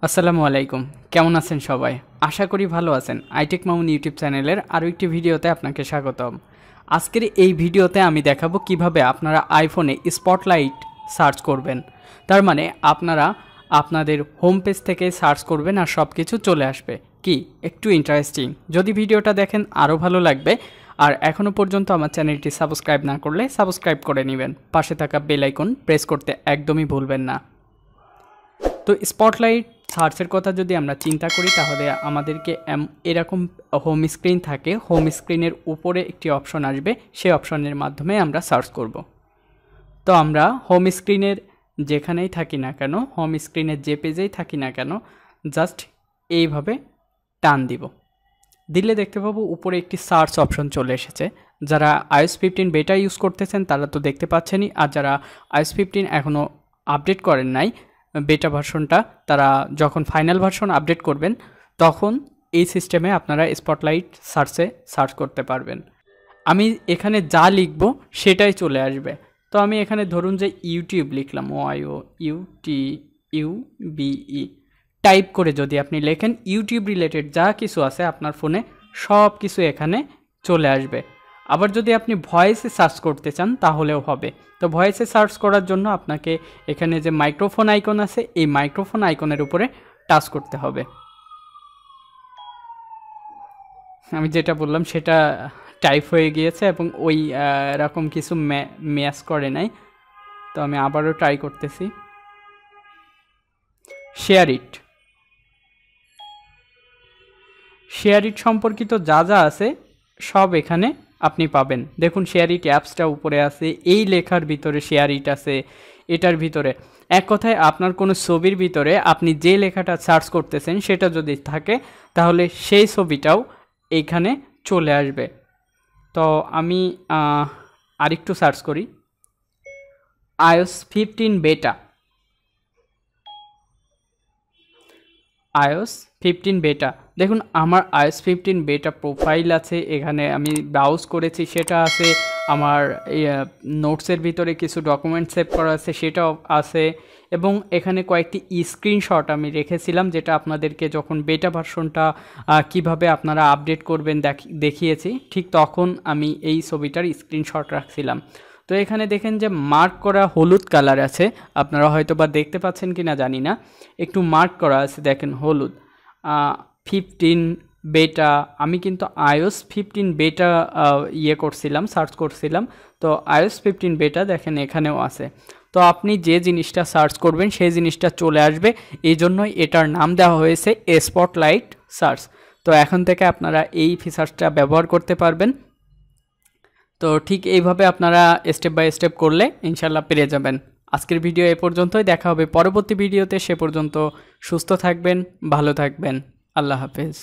আসসালামু আলাইকুম, কেমন আছেন সবাই? আশা করি ভালো আছেন। iTechMamun ইউটিউব চ্যানেলের আরও একটি ভিডিওতে আপনাকে স্বাগতম। আজকের এই ভিডিওতে আমি দেখাবো কিভাবে আপনারা আইফোনে স্পটলাইট সার্চ করবেন। তার মানে আপনারা আপনাদের হোম পেজ থেকে সার্চ করবেন আর সব কিছু চলে আসবে। কি একটু ইন্টারেস্টিং? যদি ভিডিওটা দেখেন আরও ভালো লাগবে। আর এখনও পর্যন্ত আমার চ্যানেলটি সাবস্ক্রাইব না করলে সাবস্ক্রাইব করে নেবেন। পাশে থাকা বেল আইকন প্রেস করতে একদমই ভুলবেন না। তো স্পটলাইট সার্চের কথা যদি আমরা চিন্তা করি তাহলে আমাদেরকে এরকম হোম স্ক্রিন থাকে। হোম স্ক্রিনের উপরে একটি অপশন আসবে, সেই অপশনের মাধ্যমে আমরা সার্চ করব। তো আমরা হোম স্ক্রিনের যেখানেই থাকি না কেন, হোম স্ক্রিনের যে পেজেই থাকি না কেন, জাস্ট এইভাবে টান দিলে দেখতে পাবো উপরে একটি সার্চ অপশন চলে এসেছে। যারা iOS 15 বেটা ইউজ করতেছেন তারা তো দেখতে পাচ্ছেনই, আর যারা iOS 15 এখনও আপডেট করেন নাই বেটা ভার্সনটা, তারা যখন ফাইনাল ভার্সন আপডেট করবেন তখন এই সিস্টেমে আপনারা স্পটলাইট সার্চ করতে পারবেন। আমি এখানে যা লিখব সেটাই চলে আসবে। তো আমি এখানে ধরুন যে ইউটিউব লিখলাম, YOUTUBE টাইপ করে যদি আপনি লেখেন, ইউটিউব রিলেটেড যা কিছু আছে আপনার ফোনে সব কিছু এখানে চলে আসবে। আবার যদি আপনি ভয়েসে সার্চ করতে চান তাহলেও হবে। তো ভয়েসে সার্চ করার জন্য আপনাকে এখানে যে মাইক্রোফোন আইকন আছে, এই মাইক্রোফোন আইকনের উপরে টাচ করতে হবে। আমি যেটা বললাম সেটা টাইপ হয়ে গিয়েছে এবং ওই রকম কিছু ম্যাচ করে নাই। তো আমি আবারও ট্রাই করতেছি। শেয়ার ইট সম্পর্কিত যা যা আছে সব এখানে আপনি পাবেন। দেখুন শেয়ার ইট অ্যাপসটা উপরে আছে, এই লেখার ভিতরে শেয়ার ইট আছে, এটার ভিতরে এক কথায় আপনার কোনো ছবির ভিতরে আপনি যে লেখাটা সার্চ করতেছেন সেটা যদি থাকে তাহলে সেই ছবিটাও এইখানে চলে আসবে। তো আমি আরেকটু সার্চ করি, iOS 15 বেটা। দেখুন আমার iOS 15 বেটা প্রোফাইল আছে, এখানে আমি ব্রাউজ করেছি সেটা আছে, আমার নোটসের ভিতরে কিছু ডকুমেন্ট সেভ করা আছে সেটাও আছে, এবং এখানে কয়েকটি স্ক্রিনশট আমি রেখেছিলাম যেটা আপনাদেরকে যখন বেটা ভার্সনটা কিভাবে আপনারা আপডেট করবেন দেখিয়েছি, ঠিক তখন আমি এই ছবিটার স্ক্রিনশট রাখছিলাম। তো এখানে দেখেন যে মার্ক করা হলুদ কালার আছে, আপনারা হয়তো বা দেখতে পাচ্ছেন কি না জানি না, একটু মার্ক করা আছে দেখেন হলুদ। 15 বেটা, আমি কিন্তু iOS 15 বেটা সার্চ করছিলাম। তো iOS 15 বেটা দেখেন এখানেও আছে। তো আপনি যে জিনিসটা সার্চ করবেন সেই জিনিসটা চলে আসবে, এই জন্যই এটার নাম দেওয়া হয়েছে স্পটলাইট সার্চ। তো এখন থেকে আপনারা এই ফিচারটা ব্যবহার করতে পারবেন। তো ঠিক এইভাবে আপনারা স্টেপ বাই স্টেপ করলে ইনশাল্লাহ পেরে যাবেন। আজকের ভিডিও এ পর্যন্তই, দেখা হবে পরবর্তী ভিডিওতে। সে পর্যন্ত সুস্থ থাকবেন, ভালো থাকবেন। আল্লাহ হাফেজ।